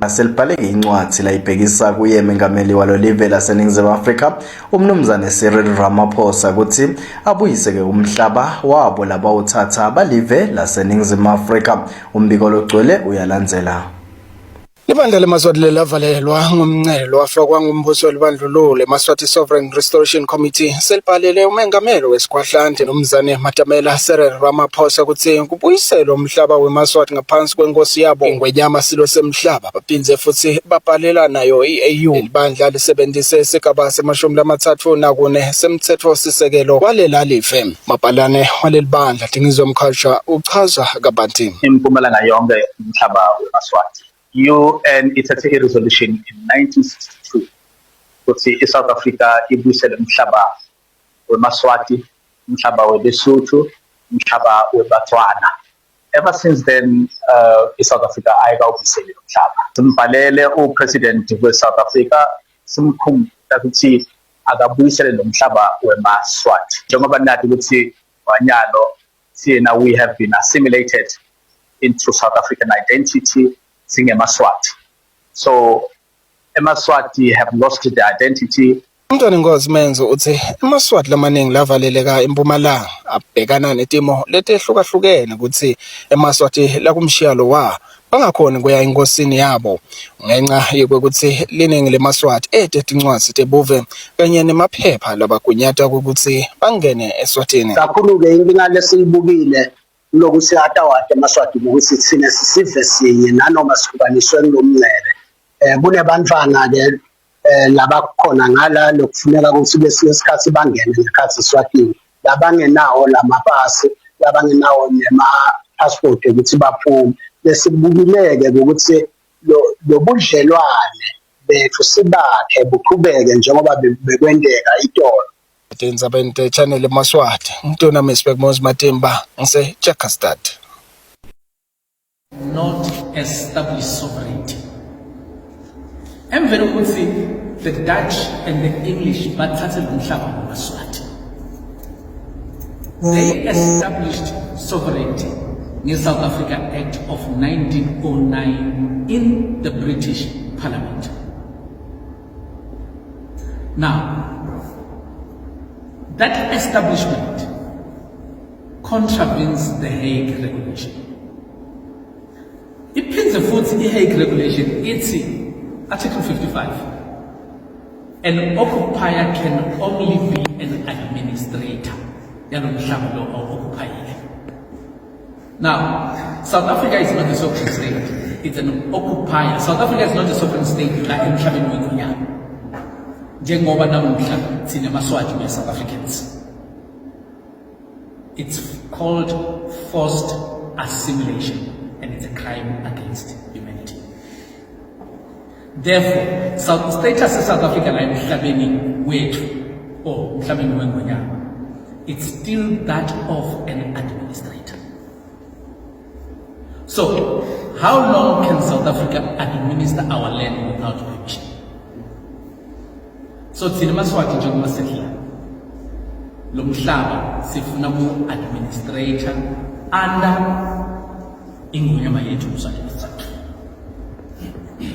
Selibhaleke incwadi la ibhekisa kuye mengameli walo live laseNingizimu Afrika umnumzane Cyril Ramaphosa ukuthi abuyiseke umhlaba wabo labawuthatha balive laseNingizimu Afrika. Umbiko logcwele uyalandzela. Libandla leMaswati lavalelwa ngomncelo wafakwa ngumbuso welibandlululo eMaswati Sovereign Restoration Committee selibhalele umengameli wesikhwahlande nomzane Matamela Cyril Ramaphosa ukuthi kubuyiselwa umhlaba weMaswati ngaphansi kwenkosi yabo ingwenyama silo semhlaba baphindze futhi babhalela nayo iAU. Libandla lisebenzise isigaba se-34 semthetho sisekelo walela live. Mabhalane waleli bandla Dingizo Mkhalsha uchaza kabanti impumelanga yonke umhlaba weMaswati. UN ithathe i-resolution in 1962 ukuthi iSouth Africa ibuyisele umhlaba weMaswati, umhlaba weLesotho, umhlaba weBatswana. Ever since then, iSouth Africa ayikawubuyiseli umhlaba. Simbhalele uPresident weSouth Africa simkhumbuza ukuthi akabuyisele lo mhlaba weMaswati. Njengoba nathi ukuthi wanyalo thina we have been assimilated into South African identity. SingeMaswati. So eMaswati have lost their identity. Umntwana Ngozi Menzo uthi eMaswati lamaningi lavaleleka eMpumalanga abhekana netimo letehlukahlukene ukuthi eMaswati la kumshiyalo wa bangakhona kuya inkosini yabo ngenxa yokuthi liningi leMaswati edencwadi tebuve kanye nemaphepha labagunyata ukuthi bangene eSwatini. Kakhulu ke inkinga lesiyibukile lokuthi atawade eMaswati ukuthi sine sisive sinye nanoma sihlukaniswe ngomncele kunebantwana ke labakhona ngala lokufuneka ukuthi lesinye isikhathi bangene ngekhathi eSwatini labangenawo lamapasi labangenawo nema passport ukuthi baphume lesibukileke ukuthi lo budlelwane bethu sibakhe buqhubeke njengoba bekwendeka itolo. Tenzabente channel eMaswati ngitona Msbek Moses Matimba ngise Jakarta. Not established sovereignty. Emvelo ukuthi the Dutch and the English bathathe umhlaba weMaswati. They established sovereignty in South Africa Act of 1909 in the British Parliament. Now, that establishment contravenes the Hague Regulation. It pins a foot in the Hague Regulation, it's Article 55. An occupier can only be an administrator. Now, South Africa is not a sovereign state, it's an occupier. South Africa is not a sovereign state like in Shaman. Jengoba namuhla thina Maswati we South Africans. It's called forced assimilation and it's a crime against humanity. Therefore, status of South Africa la emhlabeni wethu or emhlabeni wengonyama, it's still that of an administrator. So, how long can South Africa administer our land without permission? So thina Maswati njengoba settler lo mhlaba sifuna mu administrator under ingonyama yethu uSouth Africa.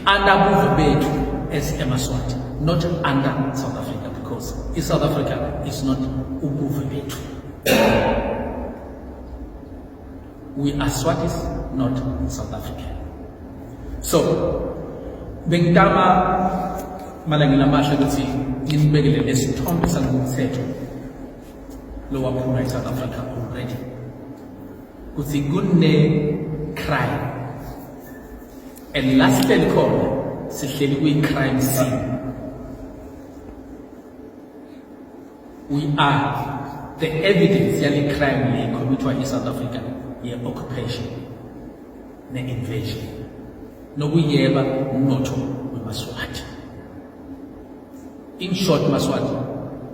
Under buve bethu as eMaswati, not under South Africa, because South Africa is not ubuve bethu. We are Swatis, not South Africa. So bengitama malanga lamasha ukuthi ngibekele lesithombe sangumthetho lo waphuma eSouth Africa already kuthi kune crime and last call sihleli kwi crime scene. We are the evidence yale crime le committed in South Africa, ye occupation ne invasion nokuyeba umnotho weMaswati. In short, Maswati,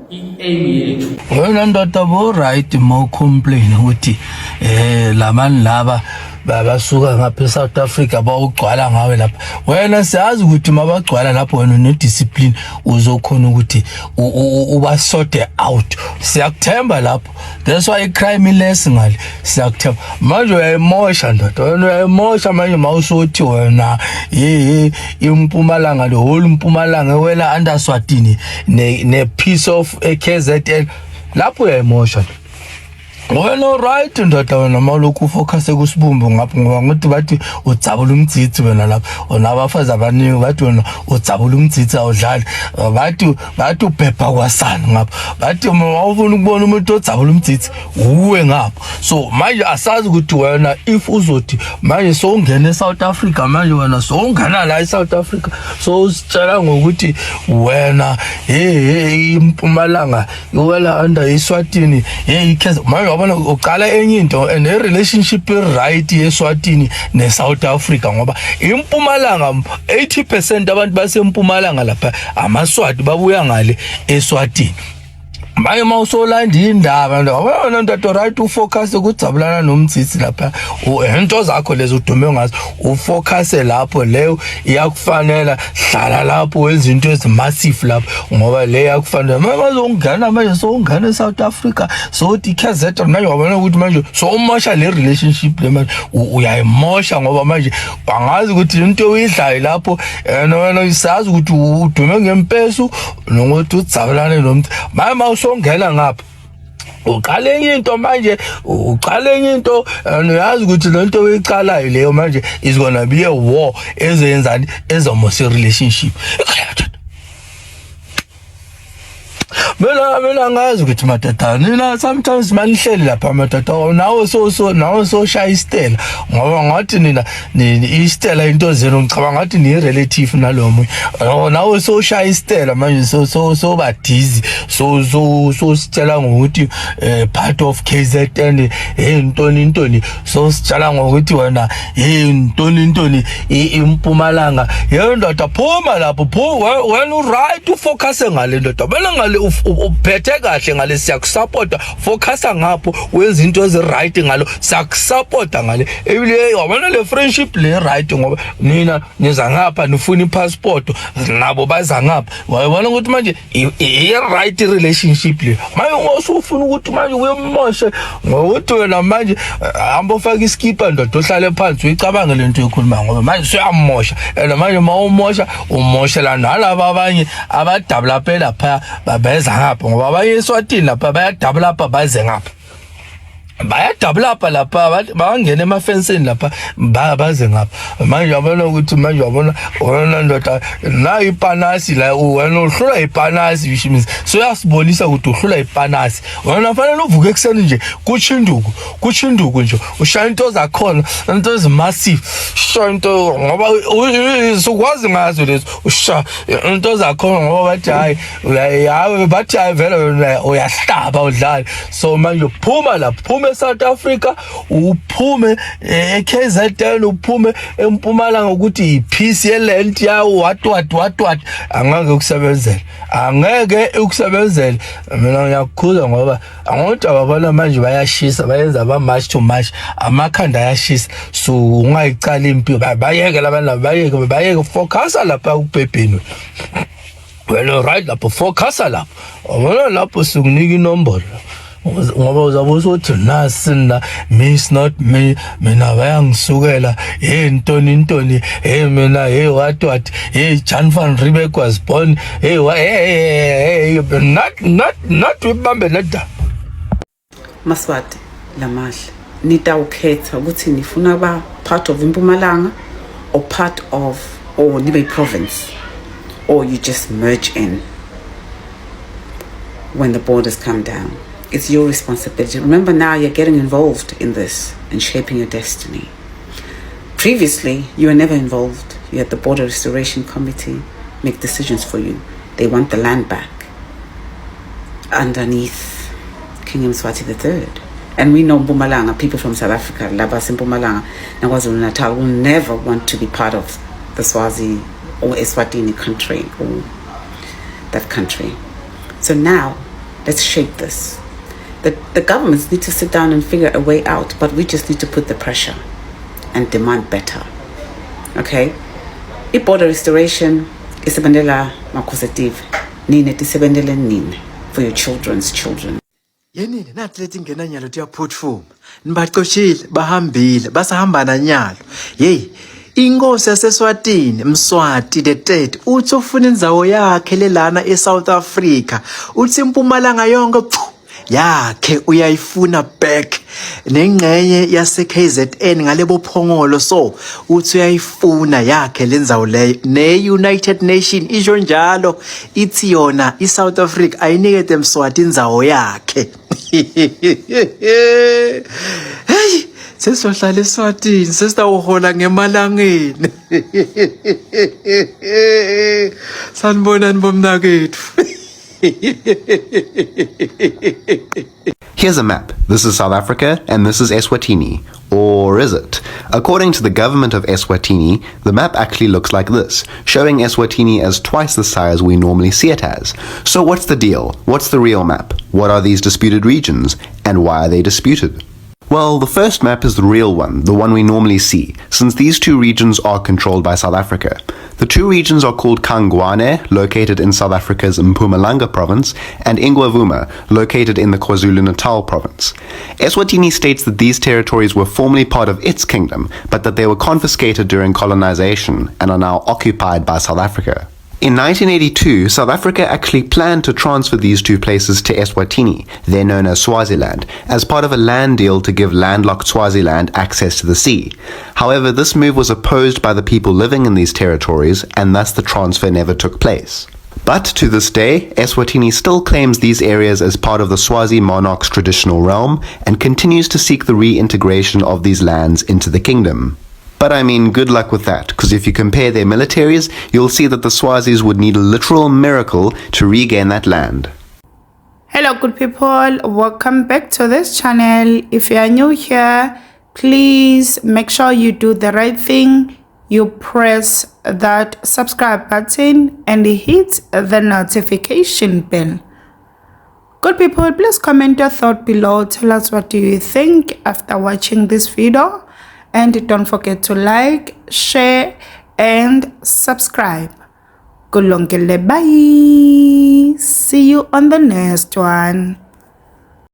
i-aim yethu yona ndoda bo right mo complain ukuthi laman laba basuka ngapha South Africa bawugcwala ngawe lapha wena siyazi ukuthi mabagcwala lapho wena une discipline uzokhona ukuthi uba sort out siyakuthemba lapho that's why crime less ngale siyakuthemba manje uyayimosha ndoda wena uyayimosha manje mawusothi wena impumalanga le whole impumalanga wela under Swatini ne piece of KZN lapho uyayimosha wena right ndoda wena malokhu focus ekusibumbu ngapha ngoba ngithi bathi udzabula umdzitsi wena lapha onabafazi abaningi bathi wena udzabula umdzitsi awudlali bathi ubhebha kwasana ngapha bathi uma ufuna ukubona umuntu odzabula umdzitsi uwe ngapha so manje asazi ukuthi wena if uzothi manje so ungena eSouth Africa manje wena so ungana la eSouth Africa so usitshela ngokuthi wena impumalanga iwela under iSwatini iKhez manje wabona uqala enye into and a relationship right yeSwatini neSouth Africa ngoba impumalanga 80% abantu basempumalanga lapha amaSwati babuya ngale eSwatini manje mawusolanda indaba wena ndoda right ufocus ukudzabulana nomtsitsi lapha into zakho lezo udume ngazo ufocus lapho leyo iyakufanela hlala lapho wenza into ezimassive lapho ngoba le yakufanela manje ungana manje so ungana eSouth Africa so uthi KZN manje wabona ukuthi manje so umosha le relationship le manje uyayimosha ngoba manje bangazi ukuthi into uyidlayo lapho wena isazi ukuthi udume ngempesu nokuthi udzabulane nomthi manje ongena ngapha uqala enye into manje uqala enye into uyazi ukuthi lento oyicalayo leyo manje is gonna be a war ezenzani ezomose relationship mina ngazi ukuthi matatana nina sometimes manihleli lapha matatana nawe so shaya istela ngoba ngathi nina istela into zero ngicabanga ngathi ni relative nalomunye nawe so shaya istela manje so badizi so sitshela ngokuthi part of KZN intoni so sitshela ngokuthi wena intoni impumalanga ndoda phuma lapho wena right to focus ngale ndoda bela ngale uphethe kahle ngale siyakusupporta focusa ngapho wenza into eziright ngalo siyakusupporta ngale ebile wabona le friendship le right ngoba nina niza ngapha nifuna ipassport nabo baza ngapha wabona ukuthi manje i right relationship le manje ngosufuna ukuthi manje uyemoshe ngokuthi wena manje hamba ufaka iskipa ndoda ohlale phansi uyicabange lento ekhuluma ngoba manje siyamosha and manje mawumosha umoshela nalabo abanye abadabula phela pha babeza ngapha ngoba abanye eSwatini lapha bayadabula lapha baze ngapha bayadabula lapha bangena emafenseni lapha baze ngapha manje yabona ukuthi manje yabona wena ndoda la ipanasi la wena uhlula ipanasi which means so yasibonisa ukuthi uhlula ipanasi wena fanele uvuke ekseni nje kuchinduku nje ushaya into zakhona into ezimassive shaya into ngoba usukwazi ngazo lezo usha into zakhona ngoba bathi bathi hayi vele uyahlaba udlala so manje phuma lapha eSouth Africa uphume eKZN uphume empumalanga ukuthi ipeace yeland yawo what angeke ukusebenzela mina ngiyakhuza ngoba angothi ababona manje bayashisa bayenza march to march amakhanda ayashisa so ungayicala impilo bayeke labantu bayeke focus lapha ukubhebheni well right lapho focus lapho wabona lapho sikunika inombolo ngoba uzabe usothi nasina miss not me mina bayangisukela intoni mina what Jan van Riebeeck was born not wibambe neda Maswati lamahle nitawukhetha ukuthi nifuna ba part of Mpumalanga or part of or Nibe province or you just merge in when the borders come down. It's your responsibility. Remember now you're getting involved in this and shaping your destiny. Previously, you were never involved. You had the Border Restoration Committee make decisions for you. They want the land back underneath King Mswati III. And we know Mpumalanga, people from South Africa, Labas in Mpumalanga, KwaZulu-Natal will never want to be part of the Swazi or Eswatini country or that country. So now, let's shape this. The governments need to sit down and figure a way out, but we just need to put the pressure. and demand better. Okay? I-border restoration isebenzela makhosetive nine tisebenzele nine for your children's children. Yenini nathi lethi ngena nyalo tuyaphuthuma nibacoshile bahambile basahamba nanyalo hey inkosi yaseSwatini Mswati the third uthi ufuna indzawo yakhe lelana eSouth Africa uthi impumalanga yonke yakhe uyayifuna back nengcenye yase KZN ngalebo phongolo so uthi uyayifuna yakhe lendzawo leyo ne-United Nation isho njalo ithi yona iSouth Africa ayinikete Mswati indzawo yakhe hey sesizohlala eSwatini sesitawuhola ngemalangeni sanibonani bomnakethu. Here's a map. This is South Africa and this is Eswatini. Or is it? According to the government of Eswatini, the map actually looks like this, showing Eswatini as twice the size we normally see it as. So what's the deal? What's the real map? What are these disputed regions? And why are they disputed? Well, the first map is the real one, the one we normally see, since these two regions are controlled by South Africa. The two regions are called Kangwane, located in South Africa's Mpumalanga province, and Ingwavuma, located in the KwaZulu-Natal province. Eswatini states that these territories were formerly part of its kingdom, but that they were confiscated during colonization and are now occupied by South Africa. In 1982, South Africa actually planned to transfer these two places to Eswatini, then known as Swaziland, as part of a land deal to give landlocked Swaziland access to the sea. However, this move was opposed by the people living in these territories, and thus the transfer never took place. But to this day, Eswatini still claims these areas as part of the Swazi monarch's traditional realm and continues to seek the reintegration of these lands into the kingdom. But I mean, good luck with that, because if you compare their militaries, you'll see that the Swazis would need a literal miracle to regain that land. Hello good people, welcome back to this channel. If you are new here, please make sure you do the right thing. You press that subscribe button and hit the notification bell. Good people, please comment your thought below. Tell us what do you think after watching this video. And don't forget to like, share, and subscribe. Kulongile, bye. See you on the next one.